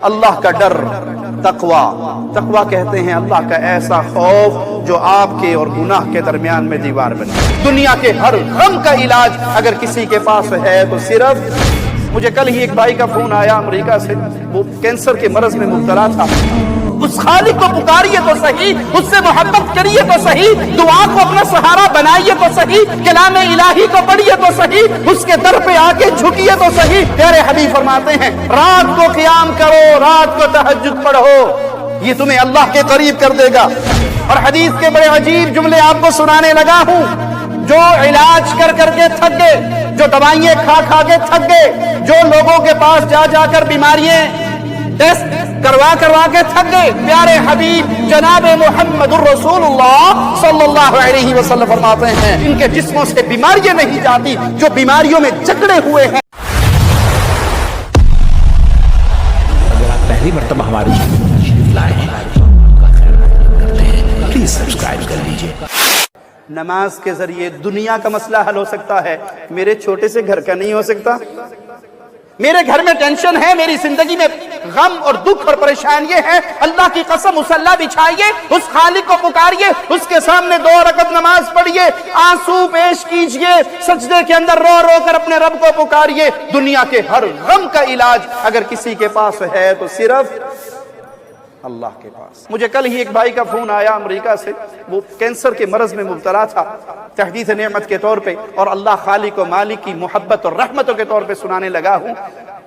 اللہ کا ڈر، تقوی۔ تقوی کہتے ہیں اللہ کا ایسا خوف جو آپ کے اور گناہ کے درمیان میں دیوار بنے۔ دنیا کے ہر غم کا علاج اگر کسی کے پاس ہے تو صرف، مجھے کل ہی ایک بھائی کا فون آیا امریکہ سے، وہ کینسر کے مرض میں مبتلا تھا۔ اس خالق کو پکاریے تو صحیح، اس سے محبت کریے تو صحیح، دعا کو اپنا سہارا بنائیے تو صحیح، کلام الہی کو پڑھیے تو صحیح، اس کے در پہ آ کے جھکیے تو صحیح۔ پیارے حبیب فرماتے ہیں رات کو قیام کرو، رات کو تہجد پڑھو، یہ تمہیں اللہ کے قریب کر دے گا۔ اور حدیث کے بڑے عجیب جملے آپ کو سنانے لگا ہوں۔ جو علاج کر کر کے تھک گئے، جو دوائیں کھا کھا کے تھک گئے، جو لوگوں کے پاس جا جا کر بیماریاں ٹیسٹ کروا کروا کے تھک گئے، پیارے حبیب جناب محمد الرسول اللہ صلی اللہ علیہ وسلم فرماتے ہیں ان کے جسموں سے بیماریاں نہیں جاتی جو بیماریوں میں جکڑے ہوئے ہیں۔ اگر آپ پہلی مرتبہ ہمارے چینل لائے ہیں پلیز سبسکرائب کر لیجئے۔ نماز کے ذریعے دنیا کا مسئلہ حل ہو سکتا ہے، میرے چھوٹے سے گھر کا نہیں ہو سکتا؟ میرے گھر میں ٹینشن ہے، میری زندگی میں غم اور دکھ اور پریشانیاں ہیں، اللہ کی قسم مصلی بچھائیے، اس خالق کو پکاریے، اس کے سامنے 2 رکعت نماز پڑھیے، آنسو پیش کیجئے، سجدے کے اندر رو رو کر اپنے رب کو پکاریے۔ دنیا کے ہر غم کا علاج اگر کسی کے پاس ہے تو صرف اللہ کے پاس۔ مجھے کل ہی ایک بھائی کا فون آیا امریکہ سے، وہ کینسر کے مرض میں مبتلا تھا، تحدیث نعمت کے طور پہ اور اللہ خالق و مالک کی محبت اور رحمتوں کے طور پہ سنانے لگا ہوں۔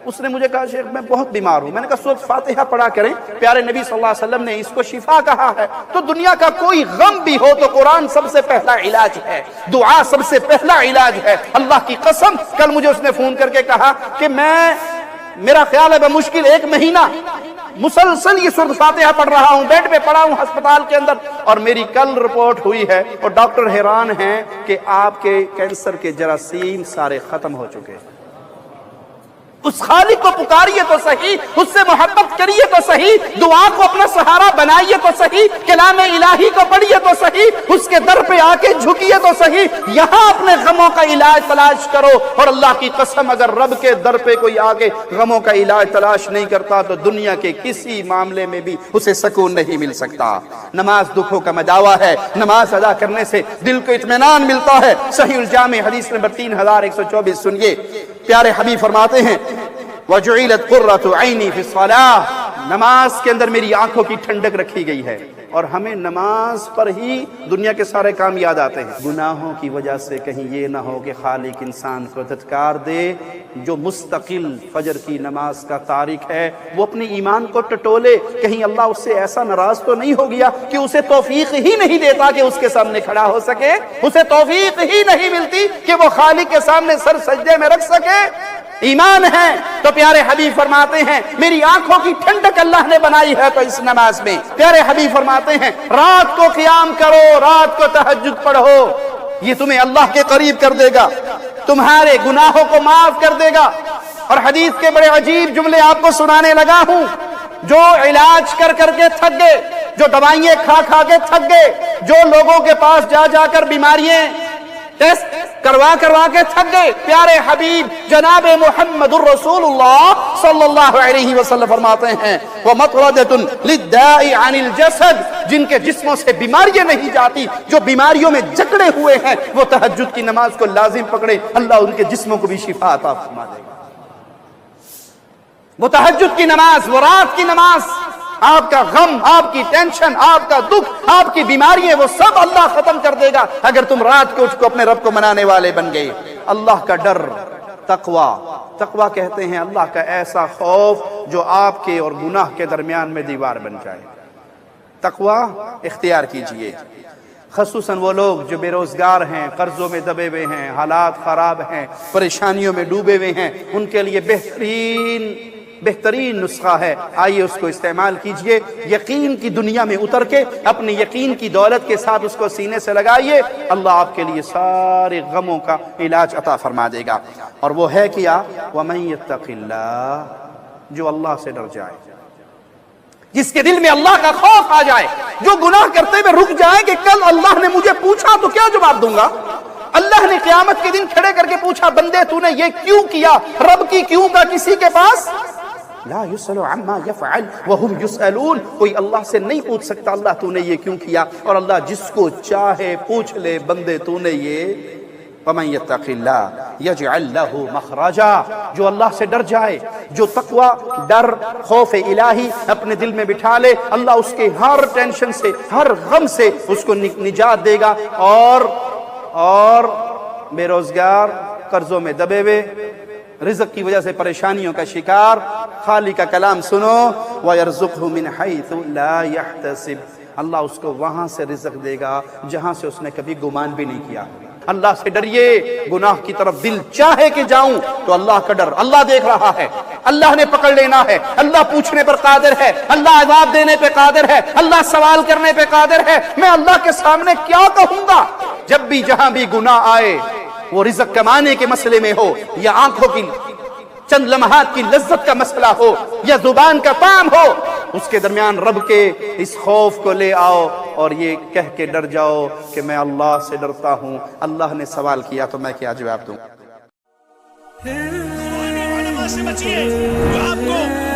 اس نے مجھے کہا شیخ میں بہت بیمار ہوں۔ میں نے کہا سورۃ فاتحہ پڑھا کریں، پیارے نبی صلی اللہ علیہ وسلم نے اس کو شفا کہا ہے۔ تو دنیا کا کوئی غم بھی ہو تو قرآن سب سے پہلا علاج ہے، دعا سب سے پہلا علاج ہے۔ اللہ کی قسم کل مجھے اس نے فون کر کے کہا کہ میرا خیال ہے بمشکل 1 مہینہ مسلسل یہ سورۃ فاتحہ پڑھ رہا ہوں، بیڈ پہ پڑا ہوں ہسپتال کے اندر، اور میری کل رپورٹ ہوئی ہے اور ڈاکٹر حیران ہیں کہ آپ کے کینسر کے جراثیم سارے ختم ہو چکے ہیں۔ اس خالق کو پکاریے تو صحیح، اس سے محبت کریے تو صحیح، دعا کو اپنا سہارا بنائیے تو صحیح، کلام الہی کو پڑھیے تو صحیح، اس کے در پہ آ کے جھکیے تو صحیح، یہاں اپنے غموں کا علاج تلاش کرو۔ اور اللہ کی قسم اگر رب کے در پہ کوئی آگے غموں کا علاج تلاش نہیں کرتا تو دنیا کے کسی معاملے میں بھی اسے سکون نہیں مل سکتا۔ نماز دکھوں کا مداوا ہے، نماز ادا کرنے سے دل کو اطمینان ملتا ہے۔ صحیح الجامع حدیث نمبر 3124 سنیے، پیارے حبیب فرماتے ہیں وَجُعِلَتْ قُرَّةُ عَيْنِي فِي الصَّلَاةِ، نماز کے اندر میری آنکھوں کی ٹھنڈک رکھی گئی ہے۔ اور ہمیں نماز پر ہی دنیا کے سارے کام یاد آتے ہیں۔ گناہوں کی وجہ سے کہیں یہ نہ ہو کہ خالق انسان کو دھتکار دے۔ جو مستقل فجر کی نماز کا تارک ہے وہ اپنے ایمان کو ٹٹولے، کہیں اللہ اس سے ایسا ناراض تو نہیں ہو گیا کہ اسے توفیق ہی نہیں دیتا کہ اس کے سامنے کھڑا ہو سکے، اسے توفیق ہی نہیں ملتی کہ وہ خالق کے سامنے سر سجدے میں رکھ سکے۔ ایمان ہے تو پیارے حبیب فرماتے ہیں میری آنکھوں کی ٹھنڈک اللہ نے بنائی ہے تو اس نماز میں۔ پیارے حبیب فرماتے ہیں رات کو قیام کرو، رات کو تہجد پڑھو، یہ تمہیں اللہ کے قریب کر دے گا، تمہارے گناہوں کو معاف کر دے گا۔ اور حدیث کے بڑے عجیب جملے آپ کو سنانے لگا ہوں۔ جو علاج کر کر کے تھک گئے، جو دوائیں کھا کھا کے تھک گئے، جو لوگوں کے پاس جا جا کر بیماریاں ٹیسٹ کروا کروا کے تھک گئے، پیارے حبیب جناب محمد الرسول اللہ صلی اللہ علیہ وسلم فرماتے ہیں وَمَطْرَدَةٌ لِلدَّاءِ عَنِ الْجَسَدِ، جن کے جسموں سے بیماریاں نہیں جاتی، جو بیماریوں میں جکڑے ہوئے ہیں، وہ تہجد کی نماز کو لازم پکڑے، اللہ ان کے جسموں کو بھی شفا عطا فرما دے گا۔ وہ تہجد کی نماز، وہ رات کی نماز، آپ کا غم، آپ کی ٹینشن، آپ کا دکھ، آپ کی بیماریاں، وہ سب اللہ ختم کر دے گا اگر تم رات کو اٹھ کو اپنے رب کو منانے والے بن گئے۔ اللہ کا ڈر، تقوی۔ تقوی کہتے ہیں اللہ کا ایسا خوف جو آپ کے اور گناہ کے درمیان میں دیوار بن جائے۔ تقوی اختیار کیجئے، خصوصاً وہ لوگ جو بے روزگار ہیں، قرضوں میں دبے ہوئے ہیں، حالات خراب ہیں، پریشانیوں میں ڈوبے ہوئے ہیں، ان کے لیے بہترین نسخہ ہے، آئیے اس کو استعمال کیجئے۔ یقین کی دنیا میں اتر کے اپنے یقین کی دولت کے ساتھ اس کو سینے سے لگائیے، اللہ آپ کے لیے سارے غموں کا علاج عطا فرما دے گا۔ اور وہ ہے کیا؟ وَمَن يَتَّقِ اللَّهَ، جو اللہ سے ڈر جائے، جس کے دل میں اللہ کا خوف آ جائے، جو گناہ کرتے ہوئے رک جائے کہ کل اللہ نے مجھے پوچھا تو کیا جواب دوں گا۔ اللہ نے قیامت کے دن کھڑے کر کے پوچھا بندے تو نے یہ کیوں کیا، رب کی کیوں کا کسی کے پاس لا يسأل عما يفعل وهم يسألون. کوئی اللہ سے نہیں پوچھ سکتا اللہ تو نے یہ کیوں کیا، اور اللہ جس کو چاہے پوچھ لے بندے تو نے یہ. وَمَن يَتَّقِ اللَّهَ يَجْعَل لَّهُ مَخْرَجًا. جو اللہ سے ڈر جائے، جو تقوی، ڈر، خوف الہی اپنے دل میں بٹھا لے، اللہ اس کے ہر ٹینشن سے، ہر غم سے اس کو نجات دے گا. اور بے روزگار، قرضوں میں دبے ہوئے، رزق کی وجہ سے پریشانیوں کا شکار، خالق کا کلام سنو، وَيَرْزُقْهُ مِنْ حَيْثُ لَا يَحْتَسِبْ. اللہ اس کو وہاں سے رزق دے گا جہاں سے اس نے کبھی گمان بھی نہیں کیا. اللہ سے ڈریے. گناہ کی طرف دل چاہے کہ جاؤں تو اللہ کا ڈر، اللہ دیکھ رہا ہے، اللہ نے پکڑ لینا ہے، اللہ پوچھنے پر قادر ہے، اللہ عذاب دینے پہ قادر ہے، اللہ سوال کرنے پہ قادر ہے. میں اللہ کے سامنے کیا کہوں گا؟ جب بھی جہاں بھی گناہ آئے، وہ رزق کمانے کے مسئلے میں ہو، یا آنکھوں کی چند لمحات کی لذت کا مسئلہ ہو، یا زبان کا طعم ہو، اس کے درمیان رب کے اس خوف کو لے آؤ اور یہ کہہ کے ڈر جاؤ کہ میں اللہ سے ڈرتا ہوں. اللہ نے سوال کیا تو میں کیا جواب دوں؟ علماء سے بچیے جو آپ کو